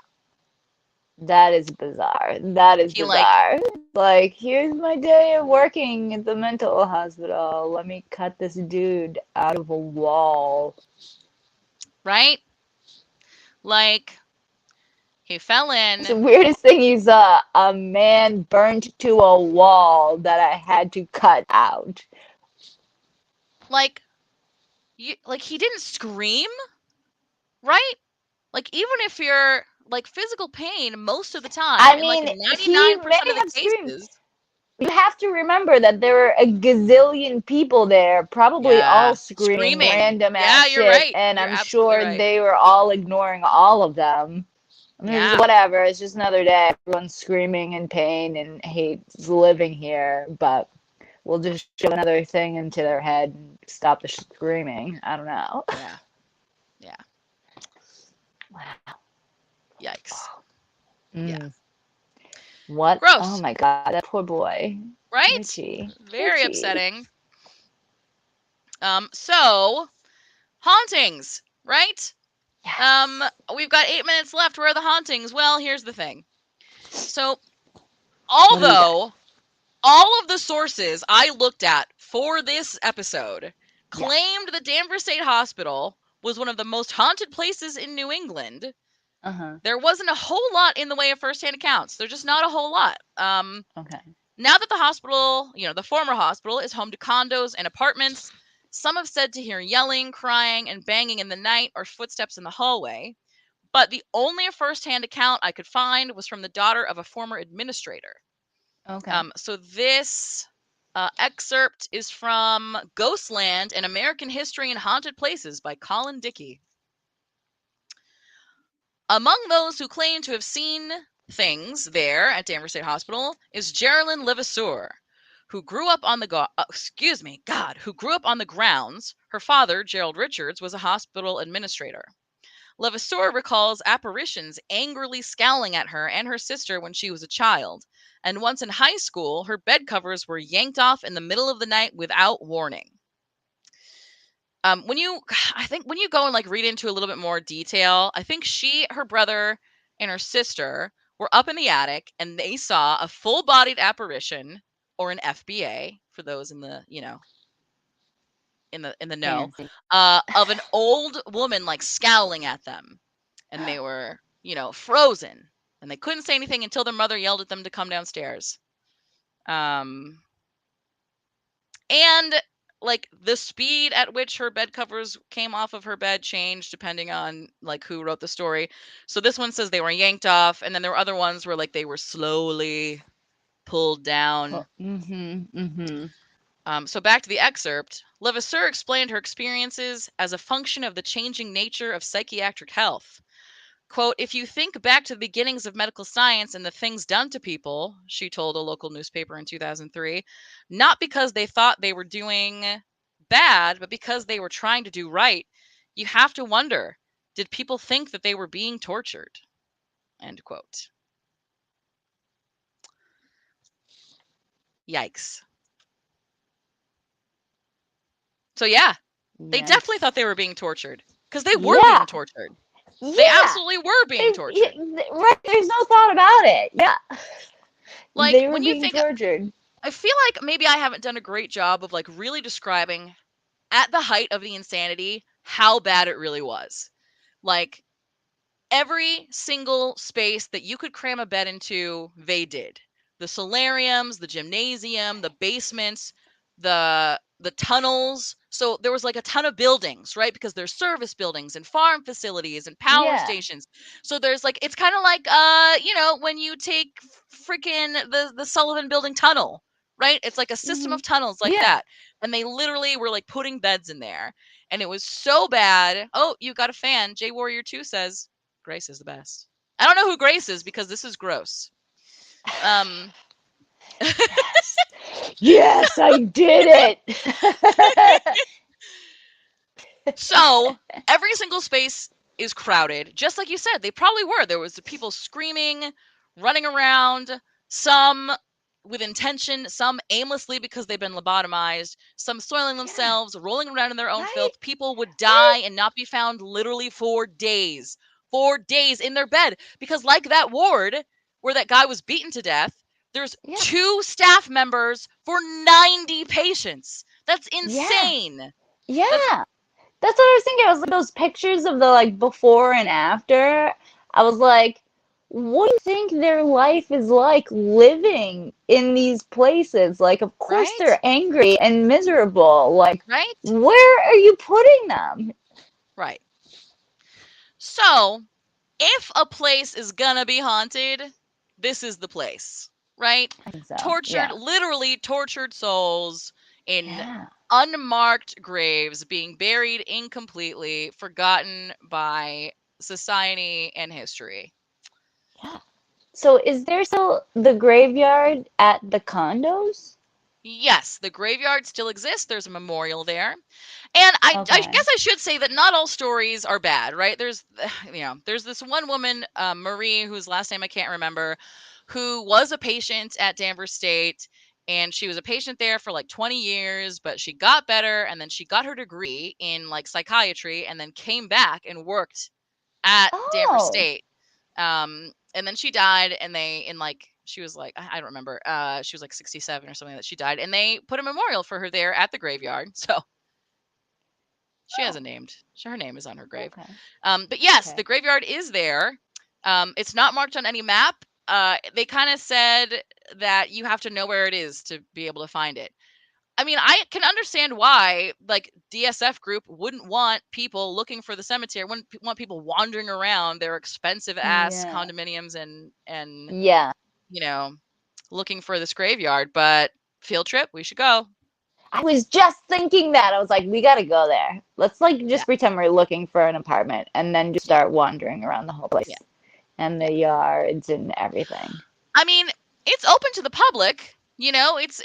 That is bizarre. That is bizarre. Like, here's my day of working at the mental hospital. Let me cut this dude out of a wall. Right? Like, he fell in. The weirdest thing you saw, a man burned to a wall that I had to cut out. Like, he didn't scream, right? Like, even if you're, like, physical pain most of the time, I mean, in, like, 99% of the cases. Screamed. You have to remember that there were a gazillion people there, probably all screaming random ass shit, right. and I'm sure they were all ignoring all of them. I mean, whatever, it's just another day. Everyone's screaming in pain and hates living here, but we'll just shove another thing into their head and stop the screaming. I don't know. Yeah. Wow. Yikes. Yeah. What? Gross. Oh my God, that poor boy. Right? Richie. Very upsetting. So, hauntings, right? Yes. We've got 8 minutes left. Where are the hauntings? Well, here's the thing. So, although all of the sources I looked at for this episode claimed the Danvers State Hospital was one of the most haunted places in New England, there wasn't a whole lot in the way of firsthand accounts. There's just not a whole lot. Okay. Now that the hospital, the former hospital, is home to condos and apartments, some have said to hear yelling, crying, and banging in the night or footsteps in the hallway. But the only firsthand account I could find was from the daughter of a former administrator. Okay. So this excerpt is from Ghostland, An American History and Haunted Places by Colin Dickey. Among those who claim to have seen things there at Danvers State Hospital is Geralyn Livosur, who grew up on the who grew up on the grounds. Her father, Gerald Richards, was a hospital administrator. Livosur recalls apparitions angrily scowling at her and her sister when she was a child, and once in high school, her bed covers were yanked off in the middle of the night without warning. I think when you go and like read into a little bit more detail, I think her brother, and her sister were up in the attic and they saw a full-bodied apparition, or an FBA for those in the, in the know, Fancy. of an old woman like scowling at them, and they were, frozen, and they couldn't say anything until their mother yelled at them to come downstairs. And like the speed at which her bed covers came off of her bed changed depending on like who wrote the story. So this one says they were yanked off, and then there were other ones where like they were slowly pulled down. So back to the excerpt. Livosur explained her experiences as a function of the changing nature of psychiatric health. Quote, "If you think back to the beginnings of medical science and the things done to people," she told a local newspaper in 2003, "not because they thought they were doing bad, but because they were trying to do right, you have to wonder, did people think that they were being tortured?" End quote. Yikes. So yeah, they definitely thought they were being tortured, because they were being tortured. They absolutely were being tortured. Right, there's no thought about it. Yeah. Like, They were when you being think, tortured. I feel like maybe I haven't done a great job of like really describing at the height of the insanity how bad it really was. Like, every single space that you could cram a bed into, they did. The solariums, the gymnasium, the basements, the tunnels. So there was like a ton of buildings, right? Because there's service buildings and farm facilities and power stations. So there's like, it's kind of like when you take freaking the Sullivan Building tunnel, right? It's like a system of tunnels like that. And they literally were like putting beds in there. And it was so bad. Oh, you got a fan. J Warrior 2 says Grace is the best. I don't know who Grace is because this is gross. Yes, I did it. So every single space is crowded, just like you said. They probably were. There was the people screaming, running around, some with intention, some aimlessly because they've been lobotomized, some soiling themselves, rolling around in their own filth. People would die and not be found literally for days. 4 days in their bed, because like that ward where that guy was beaten to death, there's 2 staff members for 90 patients. That's insane. That's what I was thinking. I was like, those pictures of the like before and after. I was like, what do you think their life is like living in these places? Like, of course they're angry and miserable. Like, where are you putting them? Right. So, if a place is gonna be haunted, this is the place, right? Tortured, literally tortured souls in unmarked graves, being buried incompletely, forgotten by society and history. So is there still the graveyard at the condos? Yes, the graveyard still exists. There's a memorial there. And I guess I should say that not all stories are bad, right? There's this one woman, Marie, whose last name I can't remember, who was a patient at Danvers State, and she was a patient there for like 20 years, but she got better, and then she got her degree in like psychiatry, and then came back and worked at Danvers State. And then she died, and she was like, I don't remember, she was like 67 or something that she died, and they put a memorial for her there at the graveyard. So she has a named. Her name is on her grave. But yes, the graveyard is there. It's not marked on any map. They kind of said that you have to know where it is to be able to find it. I mean, I can understand why, like, DSF group wouldn't want people looking for the cemetery, wouldn't want people wandering around their expensive ass condominiums and looking for this graveyard. But field trip, we should go. I was just thinking that. I was like, we got to go there. Let's like just pretend we're looking for an apartment and then just start wandering around the whole place and the yards and everything. I mean, it's open to the public. It's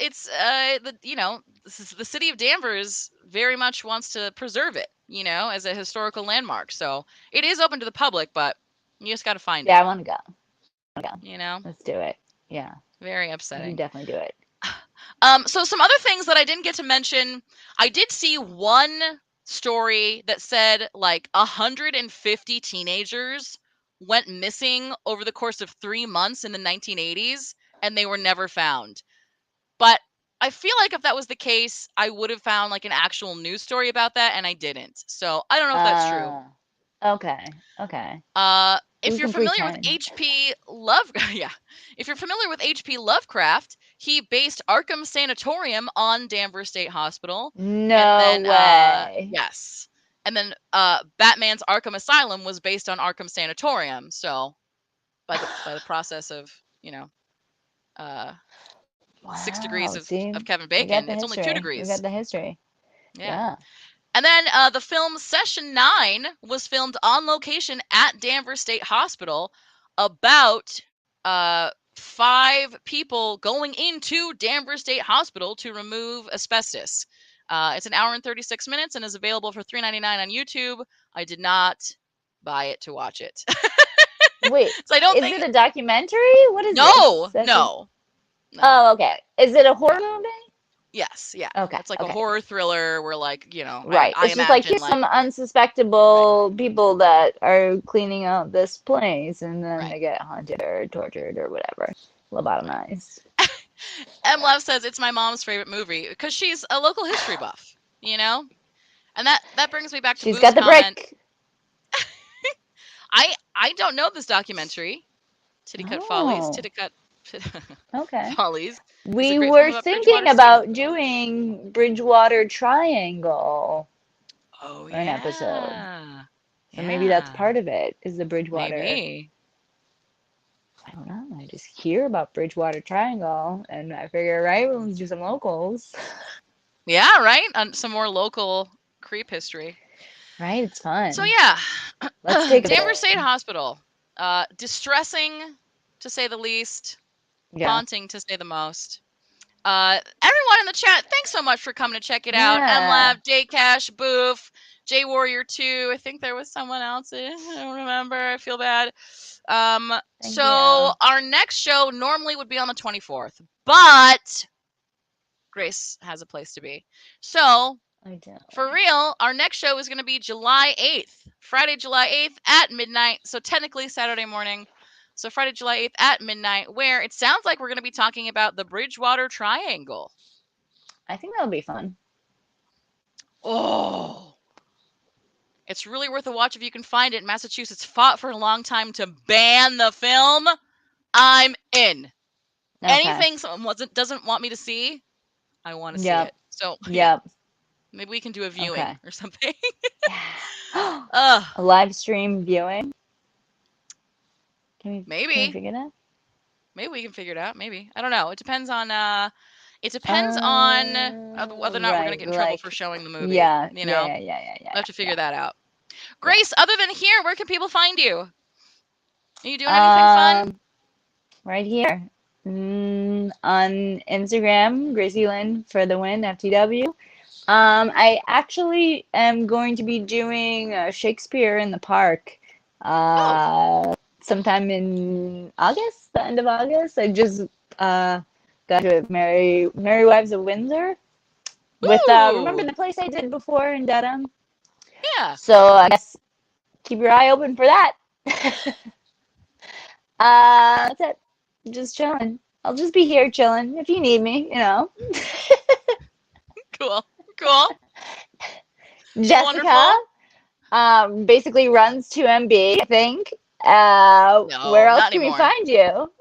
the city of Danvers very much wants to preserve it, as a historical landmark. So it is open to the public, but you just got to find it. Yeah, I want to go. Let's do it. Yeah. Very upsetting. You definitely do it. So some other things that I didn't get to mention, I did see one story that said like 150 teenagers went missing over the course of 3 months in the 1980s and they were never found. But I feel like if that was the case, I would have found like an actual news story about that, and I didn't. So I don't know if that's true. Okay. If We you're can familiar with pretend. H.P. Love, yeah, if you're familiar with H.P. Lovecraft, he based Arkham Sanatorium on Danvers State Hospital, and No then way. yes, and then Batman's Arkham Asylum was based on Arkham Sanatorium. So by the process of uh, 6 degrees Wow. See, of Kevin we got Bacon, the it's only 2 history. We got degrees. the history. Yeah. Yeah. And then the film Session 9 was filmed on location at Danvers State Hospital about 5 people going into Danvers State Hospital to remove asbestos. It's an hour and 36 minutes and is available for $3.99 on YouTube. I did not buy it to watch it. Wait, So I don't is think. it a documentary? What is No, this? no. Oh, okay. Is it a horror movie? Yes, yeah. Okay. It's like a Okay. horror thriller where, like, Right. I It's just like imagine, here's like, some unsuspectable people that are cleaning out this place, and then right, they get haunted or tortured or whatever, right. lobotomized. M Love says it's my mom's favorite movie because she's a local history buff, and that brings me back to She's Boo's got the comment. brick. I don't know this documentary, Titty Cut Follies. Oh, Titty Cut okay. Follies is a We great film were about thinking Bridgewater State about Hospital. doing Bridgewater Triangle Oh for an episode. yeah, So maybe that's yeah, part of it, is the Bridgewater. maybe. I don't know. I just hear about Bridgewater Triangle, and I figure, right, we'll do some locals. Yeah, right. Some more local creep history. Right? It's So fun. yeah, Let's take a Danvers State visit. Hospital. Distressing to say the least, Yeah. haunting to say the most. Everyone in the chat, thanks so much for coming to check it out. Yeah. MLab, Daycash, Boof, J Warrior 2. I think there was someone else. I don't remember. I feel bad. Thank So you. our next show normally would be on the 24th, but Grace has a place to be. So I do. for real, our next show is going to be July 8th, Friday, July 8th at midnight. So technically Saturday morning. So Friday, July 8th at midnight, where it sounds like we're going to be talking about the Bridgewater Triangle. I think that'll be fun. Oh, it's really worth a watch if you can find it. Massachusetts fought for a long time to ban the film. I'm in. Okay. Anything someone doesn't want me to see, I want to see Yep. it. So yeah, Yep. maybe we can do a viewing Okay. or something. Yeah. Ugh, A live stream viewing. Can we maybe. figure that? Maybe we can figure it out. Maybe. I don't know. It depends on whether or not we're gonna Right. get in trouble for Like, showing the movie. yeah. You Yeah. know, Yeah. Yeah. Yeah. we'll have to figure Yeah. that out. Yeah. Grace, other than here, where can people find you? Are you doing anything Yeah. fun? Right here. On Instagram, Gracie Lynn for the win, FTW. I actually am going to be doing Shakespeare in the Park Oh, sometime in August, the end of August. I just got to Merry Wives of Windsor with remember ooh, the place I did before in Dedham? yeah. So I guess keep your eye open for that. That's it. Just chilling. I'll just be here chilling if you need me, Cool, cool, Jessica wonderful. basically runs 2MB, I think. Where No, else not can we anymore. find you?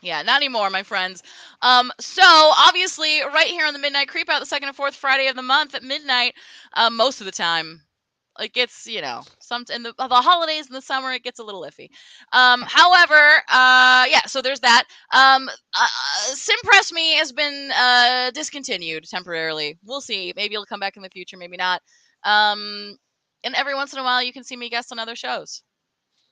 Yeah, not anymore, my friends. So obviously, right here on the Midnight Creep Out, the second and fourth Friday of the month at midnight, most of the time. Like it's some in the holidays in the summer it gets a little iffy. However, yeah. So there's that. Simpress Me has been discontinued temporarily. We'll see. Maybe it'll come back in the future. Maybe not. And every once in a while you can see me guest on other shows.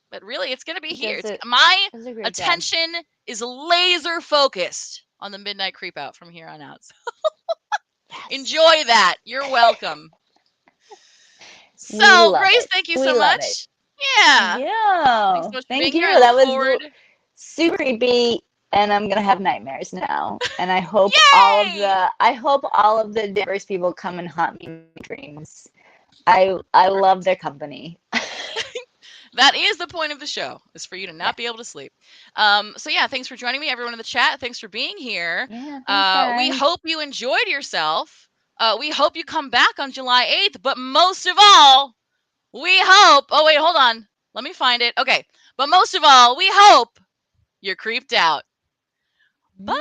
But really, it's gonna be here. Does it My does a great job. attention is laser focused on the Midnight Creep Out from here on out. So Yes. enjoy that. You're welcome. We So, love Grace, it. thank you We so love it. much. Yeah. Thanks so Yeah. much for Thank being here. you. I look That was forward. super creepy, and I'm gonna have nightmares now. And I hope Yay! all of the Danvers people come and haunt me in my dreams. I love their company. That is the point of the show, is for you to Yeah. not be able to sleep. So yeah, thanks for joining me, everyone in the chat. Thanks for being here. Yeah, thanks, We guys. hope you enjoyed yourself. We hope you come back on July 8th, but most of all, we hope. Oh, wait, hold on. Let me find it. Okay. But most of all, we hope you're creeped out. Bye.